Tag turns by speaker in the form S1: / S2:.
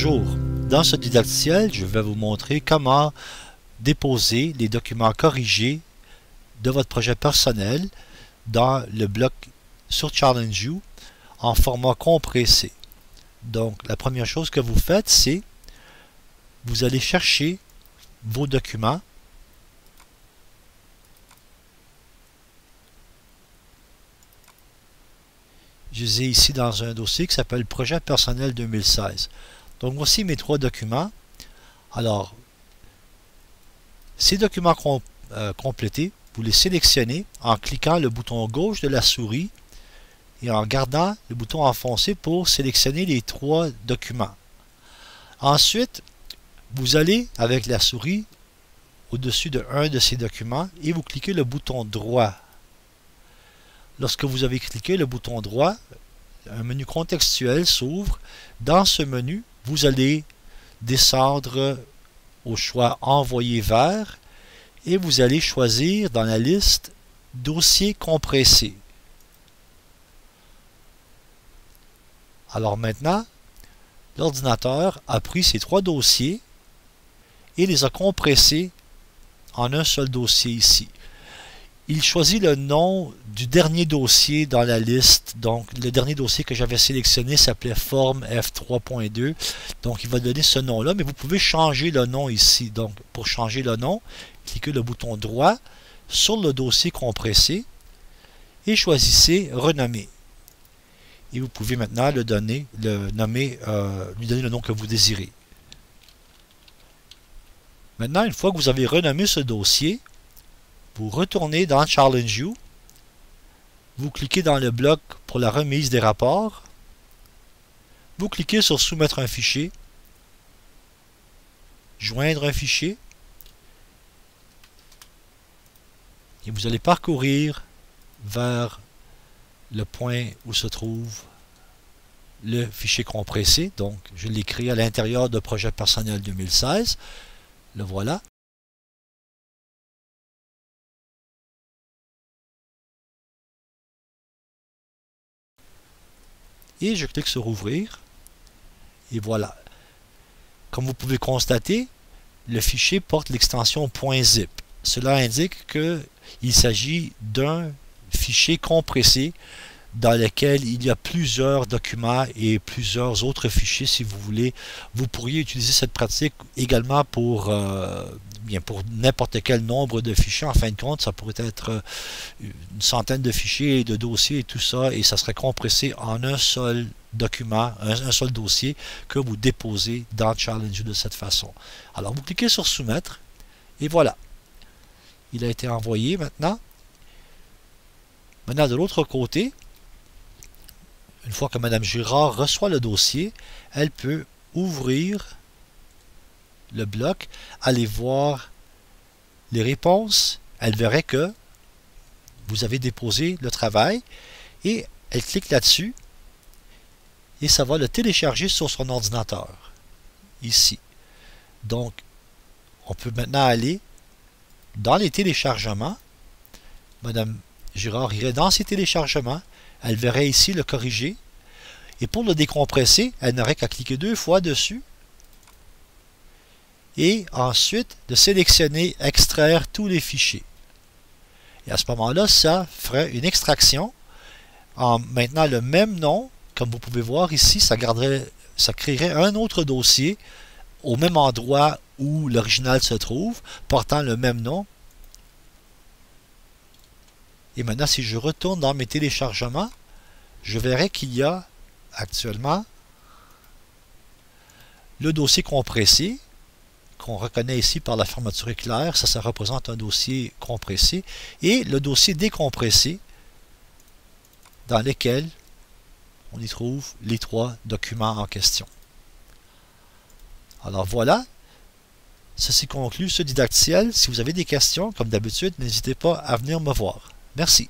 S1: Bonjour, dans ce didacticiel, je vais vous montrer comment déposer les documents corrigés de votre projet personnel dans le bloc sur ChallengeU en format compressé. Donc, la première chose que vous faites, c'est vous allez chercher vos documents. Je les ai ici dans un dossier qui s'appelle Projet personnel 2016. Donc voici mes trois documents. Alors, ces documents complétés, vous les sélectionnez en cliquant le bouton gauche de la souris et en gardant le bouton enfoncé pour sélectionner les trois documents. Ensuite, vous allez avec la souris au-dessus de un de ces documents et vous cliquez le bouton droit. Lorsque vous avez cliqué le bouton droit, un menu contextuel s'ouvre. Dans ce menu, vous allez descendre au choix Envoyer vers et vous allez choisir dans la liste Dossier compressé. Alors maintenant, l'ordinateur a pris ces trois dossiers et les a compressés en un seul dossier ici. Il choisit le nom du dernier dossier dans la liste. Donc, le dernier dossier que j'avais sélectionné s'appelait Forme F3.2. Donc, il va donner ce nom-là, mais vous pouvez changer le nom ici. Donc, pour changer le nom, cliquez le bouton droit sur le dossier compressé et choisissez Renommer. Et vous pouvez maintenant lui donner le nom que vous désirez. Maintenant, une fois que vous avez renommé ce dossier, vous retournez dans ChallengeU, vous cliquez dans le bloc pour la remise des rapports, vous cliquez sur Soumettre un fichier, Joindre un fichier, et vous allez parcourir vers le point où se trouve le fichier compressé. Donc, je l'ai créé à l'intérieur de Projet personnel 2016. Le voilà. Et je clique sur Ouvrir. Et voilà. Comme vous pouvez constater, le fichier porte l'extension .zip. Cela indique qu'il s'agit d'un fichier compressé dans lequel il y a plusieurs documents et plusieurs autres fichiers si vous voulez. Vous pourriez utiliser cette pratique également pour n'importe quel nombre de fichiers. En fin de compte, ça pourrait être une centaine de fichiers et de dossiers et tout ça, et ça serait compressé en un seul document, un seul dossier que vous déposez dans ChallengeU de cette façon. Alors, vous cliquez sur Soumettre, et voilà. Il a été envoyé maintenant. Maintenant, de l'autre côté, une fois que Mme Girard reçoit le dossier, elle peut ouvrir le bloc, aller voir les réponses. Elle verrait que vous avez déposé le travail et elle clique là-dessus et ça va le télécharger sur son ordinateur, ici. Donc, on peut maintenant aller dans les téléchargements. Mme Girard irait dans ses téléchargements. Elle verrait ici le corriger. Et pour le décompresser, elle n'aurait qu'à cliquer deux fois dessus. Et ensuite, de sélectionner Extraire tous les fichiers. Et à ce moment-là, ça ferait une extraction en maintenant le même nom. Comme vous pouvez voir ici, ça créerait un autre dossier au même endroit où l'original se trouve, portant le même nom. Et maintenant, si je retourne dans mes téléchargements, je verrai qu'il y a actuellement le dossier compressé, qu'on reconnaît ici par la fermeture éclair, ça représente un dossier compressé, et le dossier décompressé, dans lequel on y trouve les trois documents en question. Alors voilà, ceci conclut ce didacticiel. Si vous avez des questions, comme d'habitude, n'hésitez pas à venir me voir. Merci.